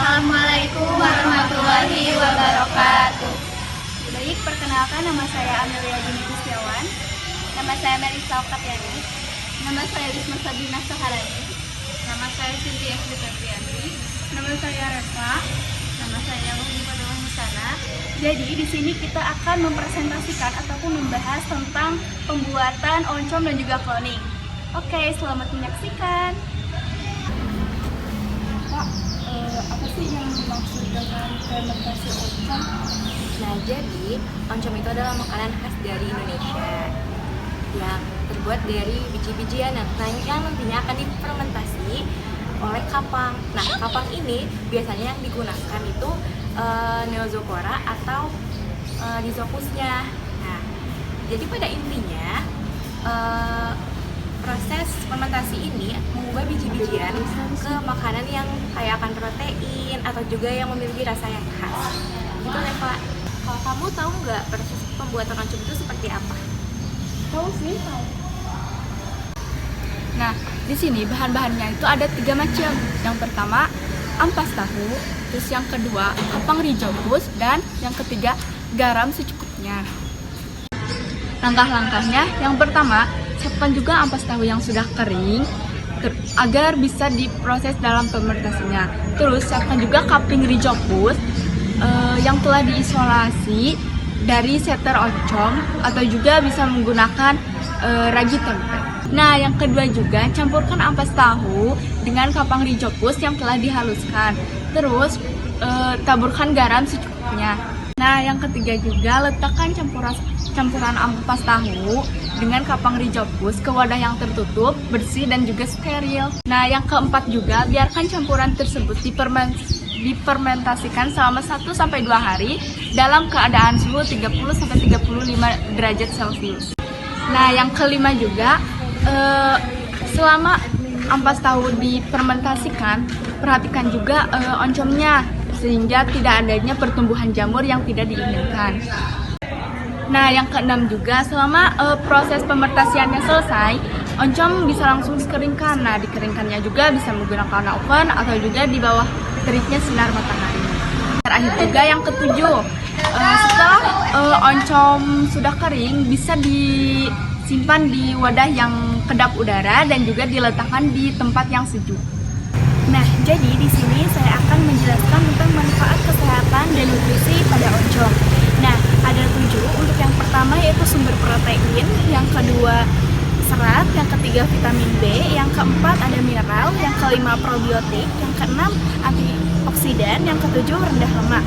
Assalamualaikum warahmatullahi wabarakatuh. Baik, perkenalkan nama saya Amelia Dini Gustiawan. Nama saya Melisa Oktaviani. Nama saya Wisma Sabrina Saharani. Nama saya Cynthia Fitrianti. Nama saya Reva. Nama saya Wahyu Padawah Musana. Jadi di sini kita akan mempresentasikan ataupun membahas tentang pembuatan oncom dan juga cloning. Oke, selamat menyaksikan. Pak, apa sih yang dimaksud dengan fermentasi oncom? Nah, jadi oncom itu adalah makanan khas dari Indonesia yang terbuat dari biji-bijian yang nantinya akan difermentasi oleh kapang. Nah, kapang ini biasanya yang digunakan itu Neozophora atau Rhizopusnya. Nah, jadi pada intinya proses fermentasi ini mengubah biji-bijian ke makanan yang kaya akan protein atau juga yang memiliki rasa yang khas. Gitu deh, Pak. Kalau kamu tahu nggak proses pembuatan oncom itu seperti apa? Tahu sih, tahu. Nah, di sini bahan-bahannya itu ada 3 macam. Yang pertama, ampas tahu, terus yang kedua, kapang Rhizopus, dan yang ketiga, garam secukupnya. Langkah-langkahnya, yang pertama, siapkan juga ampas tahu yang sudah kering agar bisa diproses dalam fermentasinya. Terus siapkan juga kaping Rhizopus yang telah diisolasi dari seter oncom atau juga bisa menggunakan ragi tempe. Nah, yang kedua juga campurkan ampas tahu dengan kapang Rhizopus yang telah dihaluskan. Terus taburkan garam secukupnya. Nah, yang ketiga juga letakkan campuran ampas tahu dengan kapang Rhizopus ke wadah yang tertutup, bersih dan juga steril. Nah, yang keempat juga biarkan campuran tersebut difermentasikan selama 1-2 hari dalam keadaan suhu 30-35 derajat Celcius. Nah, yang kelima juga selama ampas tahu difermentasikan, perhatikan juga oncomnya sehingga tidak adanya pertumbuhan jamur yang tidak diinginkan. Nah, yang keenam juga selama proses fermentasiannya selesai, oncom bisa langsung dikeringkan. Nah, dikeringkannya juga bisa menggunakan oven atau juga di bawah teriknya sinar matahari. Terakhir juga yang ketujuh, setelah oncom sudah kering, bisa disimpan di wadah yang kedap udara dan juga diletakkan di tempat yang sejuk. Nah, jadi di sini saya akan menjelaskan tentang manfaat kesehatan dan nutrisi pada oncom. Nah, ada 7. Untuk yang pertama yaitu sumber protein, yang kedua serat, yang ketiga vitamin B, yang keempat ada mineral, yang kelima probiotik, yang keenam antioksidan, yang ketujuh rendah lemak.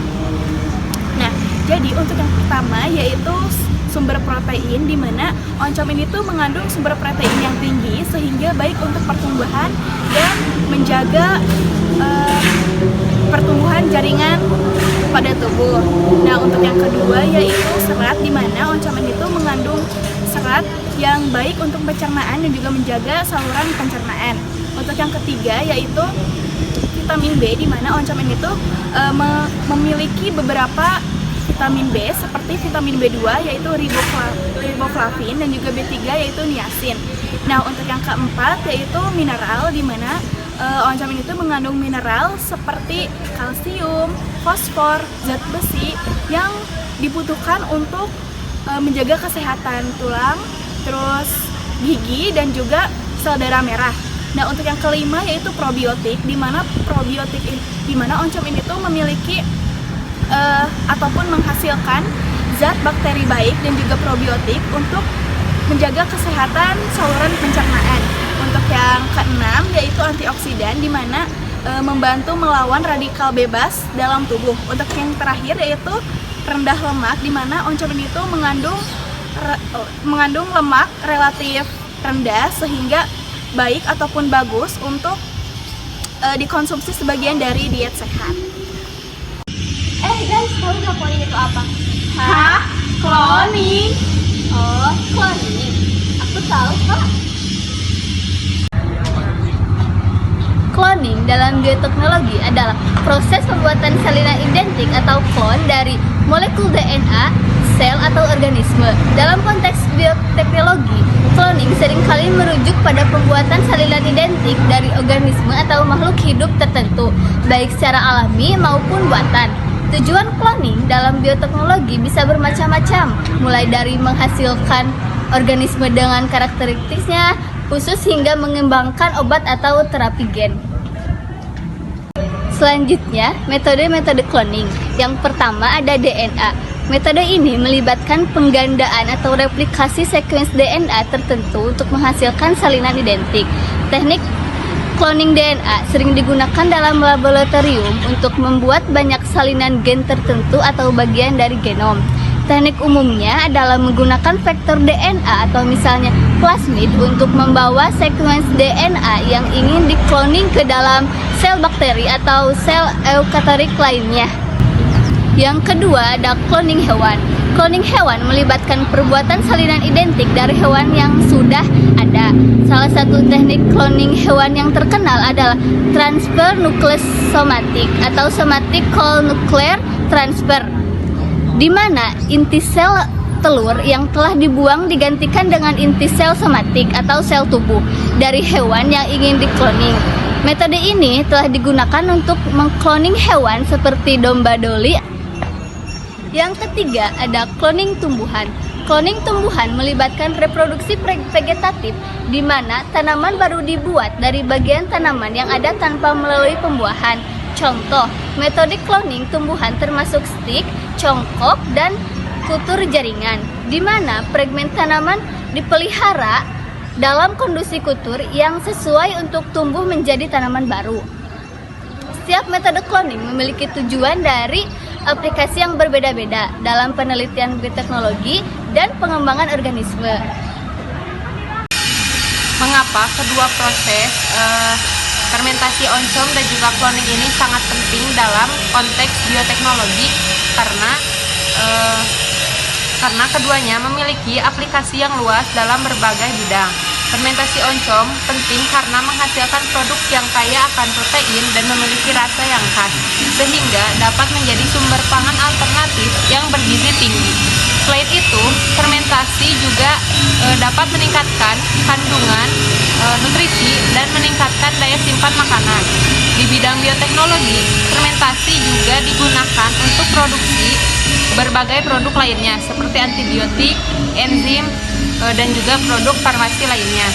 Nah, jadi untuk yang pertama yaitu sumber protein, di mana oncom ini tuh mengandung sumber protein yang tinggi sehingga baik untuk pertumbuhan dan menjaga pertumbuhan jaringan pada tubuh. Nah, untuk yang kedua yaitu serat, di mana oncom ini tuh mengandung serat yang baik untuk pencernaan dan juga menjaga saluran pencernaan. Untuk yang ketiga yaitu vitamin B, di mana oncom ini tuh memiliki beberapa vitamin B seperti vitamin B2 yaitu riboflavin dan juga B3 yaitu niacin. Nah, untuk yang keempat yaitu mineral, di mana oncom ini tuh mengandung mineral seperti kalsium, fosfor, zat besi yang dibutuhkan untuk menjaga kesehatan tulang, terus gigi dan juga sel darah merah. Nah, untuk yang kelima yaitu probiotik, di mana oncom ini tuh memiliki ataupun menghasilkan zat bakteri baik dan juga probiotik untuk menjaga kesehatan saluran pencernaan. Untuk yang keenam yaitu antioksidan, di mana membantu melawan radikal bebas dalam tubuh. Untuk yang terakhir yaitu rendah lemak, di mana oncom ini tuh mengandung lemak relatif rendah sehingga baik ataupun bagus untuk dikonsumsi sebagian dari diet sehat. Guys, tahu nggak cloning itu apa? Hah? Cloning? Oh, cloning. Aku tahu kok. Cloning dalam bioteknologi adalah proses pembuatan salinan identik atau klon dari molekul DNA sel atau organisme. Dalam konteks bioteknologi, cloning seringkali merujuk pada pembuatan salinan identik dari organisme atau makhluk hidup tertentu, baik secara alami maupun buatan. Tujuan cloning dalam bioteknologi bisa bermacam-macam, mulai dari menghasilkan organisme dengan karakteristiknya khusus hingga mengembangkan obat atau terapi gen. Selanjutnya, metode-metode cloning. Yang pertama ada DNA. Metode ini melibatkan penggandaan atau replikasi sekuens DNA tertentu untuk menghasilkan salinan identik. Teknik cloning DNA sering digunakan dalam laboratorium untuk membuat banyak salinan gen tertentu atau bagian dari genom. Teknik umumnya adalah menggunakan vektor DNA atau misalnya plasmid untuk membawa sekuens DNA yang ingin dikloning ke dalam sel bakteri atau sel eukariotik lainnya. Yang kedua ada cloning hewan. Cloning hewan melibatkan perbuatan salinan identik dari hewan yang sudah ada. Salah satu teknik cloning hewan yang terkenal adalah transfer nukleus somatik atau somatic whole nuclear transfer, di mana inti sel telur yang telah dibuang digantikan dengan inti sel somatik atau sel tubuh dari hewan yang ingin dikloning. Metode ini telah digunakan untuk mengkloning hewan seperti domba doli. Yang ketiga ada cloning tumbuhan. Cloning tumbuhan melibatkan reproduksi vegetatif, di mana tanaman baru dibuat dari bagian tanaman yang ada tanpa melalui pembuahan. Contoh, metode cloning tumbuhan termasuk stik, congkok, dan kultur jaringan, di mana fragmen tanaman dipelihara dalam kondisi kultur yang sesuai untuk tumbuh menjadi tanaman baru. Setiap metode cloning memiliki tujuan dari aplikasi yang berbeda-beda dalam penelitian bioteknologi dan pengembangan organisme. Mengapa kedua proses fermentasi oncom dan juga cloning ini sangat penting dalam konteks bioteknologi? Karena keduanya memiliki aplikasi yang luas dalam berbagai bidang. Fermentasi oncom penting karena menghasilkan produk yang kaya akan protein dan memiliki rasa yang khas, sehingga dapat menjadi sumber pangan alternatif yang bergizi tinggi. Selain itu, fermentasi juga dapat meningkatkan kandungan nutrisi dan meningkatkan daya simpan makanan. Di bidang bioteknologi, fermentasi juga digunakan untuk produksi berbagai produk lainnya seperti antibiotik, enzim, dan juga produk farmasi lainnya.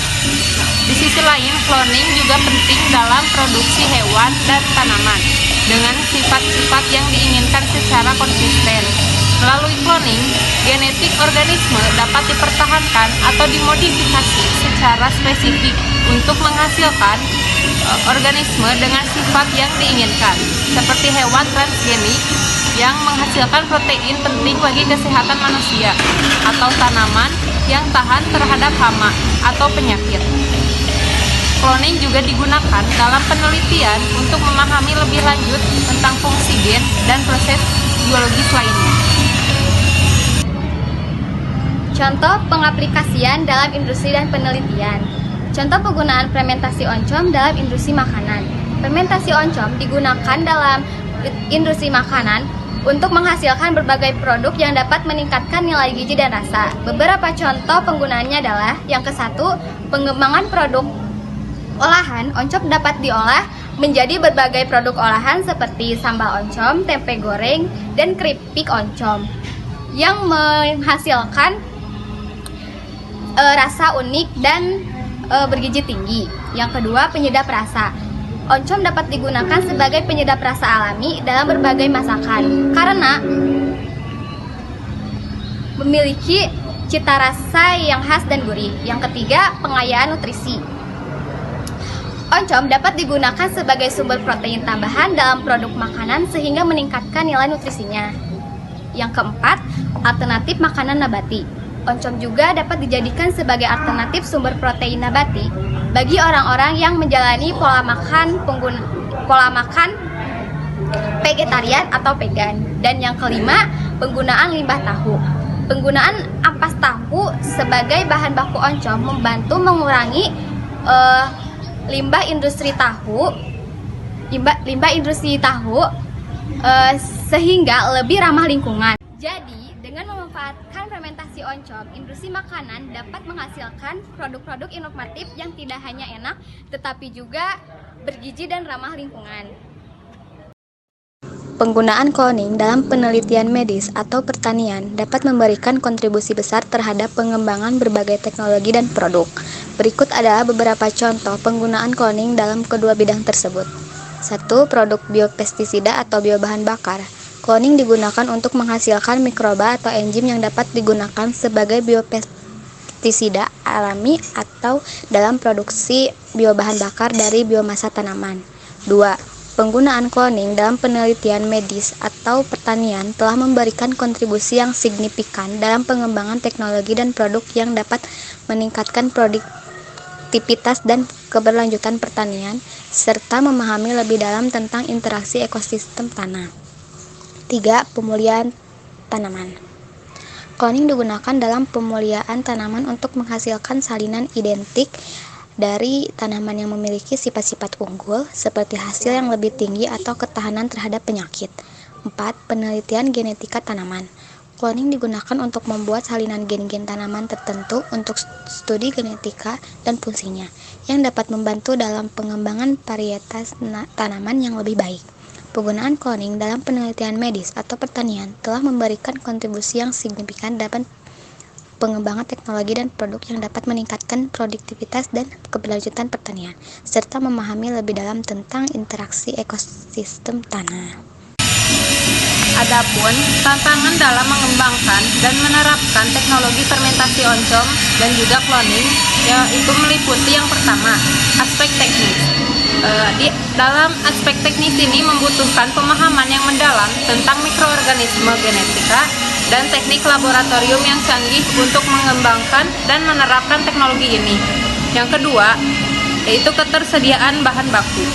Di sisi lain, cloning juga penting dalam produksi hewan dan tanaman dengan sifat-sifat yang diinginkan secara konsisten. Melalui cloning, genetik organisme dapat dipertahankan atau dimodifikasi secara spesifik untuk menghasilkan organisme dengan sifat yang diinginkan, seperti hewan transgenik yang menghasilkan protein penting bagi kesehatan manusia, atau tanaman yang tahan terhadap hama atau penyakit. Cloning juga digunakan dalam penelitian untuk memahami lebih lanjut tentang fungsi gen dan proses biologis lainnya. Contoh pengaplikasian dalam industri dan penelitian. Contoh penggunaan fermentasi oncom dalam industri makanan. Fermentasi oncom digunakan dalam industri makanan untuk menghasilkan berbagai produk yang dapat meningkatkan nilai gizi dan rasa. Beberapa contoh penggunaannya adalah yang ke-1, pengembangan produk olahan. Oncom dapat diolah menjadi berbagai produk olahan seperti sambal oncom, tempe goreng, dan keripik oncom yang menghasilkan rasa unik dan bergizi tinggi. Yang kedua, penyedap rasa. Oncom dapat digunakan sebagai penyedap rasa alami dalam berbagai masakan karena memiliki cita rasa yang khas dan gurih. Yang ketiga, pengayaan nutrisi. Oncom dapat digunakan sebagai sumber protein tambahan dalam produk makanan sehingga meningkatkan nilai nutrisinya. Yang keempat, alternatif makanan nabati. Oncom juga dapat dijadikan sebagai alternatif sumber protein nabati bagi orang-orang yang menjalani pola makan vegetarian atau vegan. Dan yang kelima, penggunaan limbah tahu. Penggunaan ampas tahu sebagai bahan baku oncom membantu mengurangi limbah industri tahu sehingga lebih ramah lingkungan. Jadi, dengan memanfaatkan fermentasi oncom, industri makanan dapat menghasilkan produk-produk inovatif yang tidak hanya enak, tetapi juga bergizi dan ramah lingkungan. Penggunaan kloning dalam penelitian medis atau pertanian dapat memberikan kontribusi besar terhadap pengembangan berbagai teknologi dan produk. Berikut adalah beberapa contoh penggunaan kloning dalam kedua bidang tersebut. 1. Produk biopestisida atau biobahan bakar. Kloning digunakan untuk menghasilkan mikroba atau enzim yang dapat digunakan sebagai biopestisida alami atau dalam produksi biobahan bakar dari biomasa tanaman. 2. Penggunaan kloning dalam penelitian medis atau pertanian telah memberikan kontribusi yang signifikan dalam pengembangan teknologi dan produk yang dapat meningkatkan produktivitas dan keberlanjutan pertanian, serta memahami lebih dalam tentang interaksi ekosistem tanah. 3. Pemulihan tanaman. Kloning digunakan dalam pemulihan tanaman untuk menghasilkan salinan identik dari tanaman yang memiliki sifat-sifat unggul, seperti hasil yang lebih tinggi atau ketahanan terhadap penyakit. 4. Penelitian genetika tanaman. Kloning digunakan untuk membuat salinan gen-gen tanaman tertentu untuk studi genetika dan fungsinya, yang dapat membantu dalam pengembangan varietas tanaman yang lebih baik. Penggunaan kloning dalam penelitian medis atau pertanian telah memberikan kontribusi yang signifikan dalam pengembangan teknologi dan produk yang dapat meningkatkan produktivitas dan keberlanjutan pertanian, serta memahami lebih dalam tentang interaksi ekosistem tanah. Adapun tantangan dalam mengembangkan dan menerapkan teknologi fermentasi oncom dan juga kloning yaitu meliputi yang pertama, aspek teknis. Dalam aspek teknis ini membutuhkan pemahaman yang mendalam tentang mikroorganisme genetika dan teknik laboratorium yang canggih untuk mengembangkan dan menerapkan teknologi ini. Yang kedua, yaitu ketersediaan bahan baku.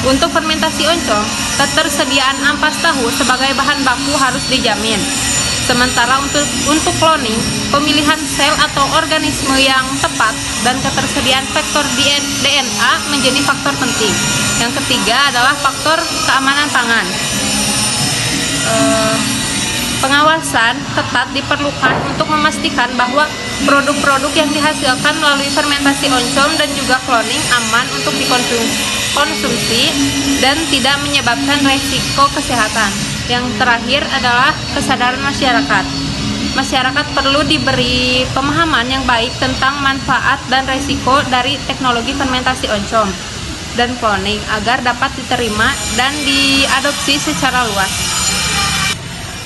Untuk fermentasi oncom, ketersediaan ampas tahu sebagai bahan baku harus dijamin. Sementara untuk kloning, pemilihan sel atau organisme yang tepat dan ketersediaan vektor DNA menjadi faktor penting. Yang ketiga adalah faktor keamanan pangan. Pengawasan ketat diperlukan untuk memastikan bahwa produk-produk yang dihasilkan melalui fermentasi oncom dan juga kloning aman untuk dikonsumsi dan tidak menyebabkan resiko kesehatan. Yang terakhir adalah kesadaran masyarakat. Masyarakat perlu diberi pemahaman yang baik tentang manfaat dan resiko dari teknologi fermentasi oncom dan kloning agar dapat diterima dan diadopsi secara luas.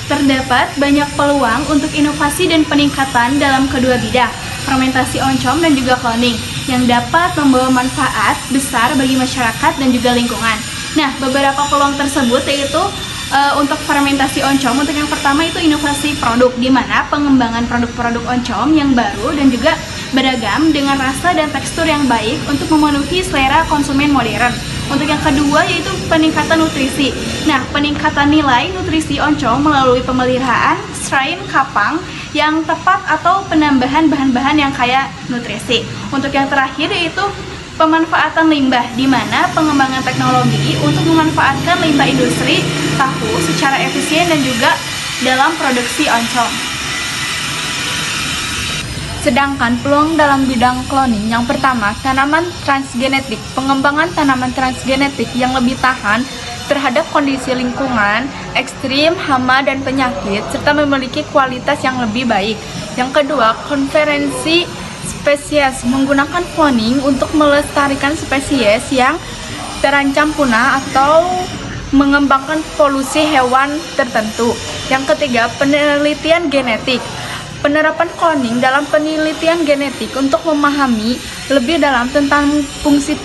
Terdapat banyak peluang untuk inovasi dan peningkatan dalam kedua bidang, fermentasi oncom dan juga kloning, yang dapat membawa manfaat besar bagi masyarakat dan juga lingkungan. Nah, beberapa peluang tersebut yaitu untuk fermentasi oncom, untuk yang pertama itu inovasi produk, di mana pengembangan produk-produk oncom yang baru dan juga beragam dengan rasa dan tekstur yang baik untuk memenuhi selera konsumen modern. Untuk yang kedua yaitu peningkatan nutrisi. Nah, peningkatan nilai nutrisi oncom melalui pemeliharaan strain kapang yang tepat atau penambahan bahan-bahan yang kaya nutrisi. Untuk yang terakhir yaitu pemanfaatan limbah, di mana pengembangan teknologi untuk memanfaatkan limbah industri tahu secara efisien dan juga dalam produksi oncom. Sedangkan peluang dalam bidang kloning, yang pertama, tanaman transgenetik. Pengembangan tanaman transgenetik yang lebih tahan terhadap kondisi lingkungan, ekstrim, hama, dan penyakit, serta memiliki kualitas yang lebih baik. Yang kedua, konversi spesies, menggunakan kloning untuk melestarikan spesies yang terancam punah atau mengembangkan polusi hewan tertentu. Yang ketiga, penelitian genetik. Penerapan kloning dalam penelitian genetik untuk memahami lebih dalam tentang fungsi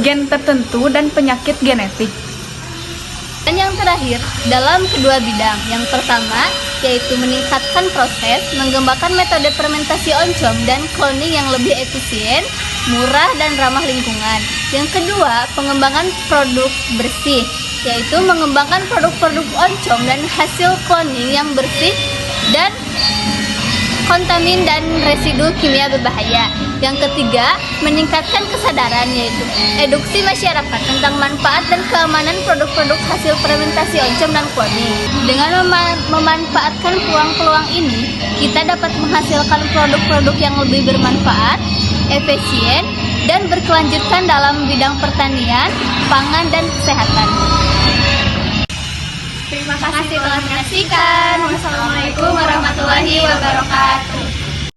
gen tertentu dan penyakit genetik. Dan yang terakhir, dalam kedua bidang. Yang pertama, yaitu meningkatkan proses, mengembangkan metode fermentasi oncom dan kloning yang lebih efisien, murah, dan ramah lingkungan. Yang kedua, pengembangan produk bersih, yaitu mengembangkan produk-produk oncom dan hasil kloning yang bersih dan kontamin dan residu kimia berbahaya. Yang ketiga, meningkatkan kesadaran, yaitu eduksi masyarakat tentang manfaat dan keamanan produk-produk hasil fermentasi oncom dan cloning. Dengan memanfaatkan peluang-peluang ini, kita dapat menghasilkan produk-produk yang lebih bermanfaat, efisien, dan berkelanjutan dalam bidang pertanian, pangan, dan kesehatan. Terima kasih telah menyaksikan.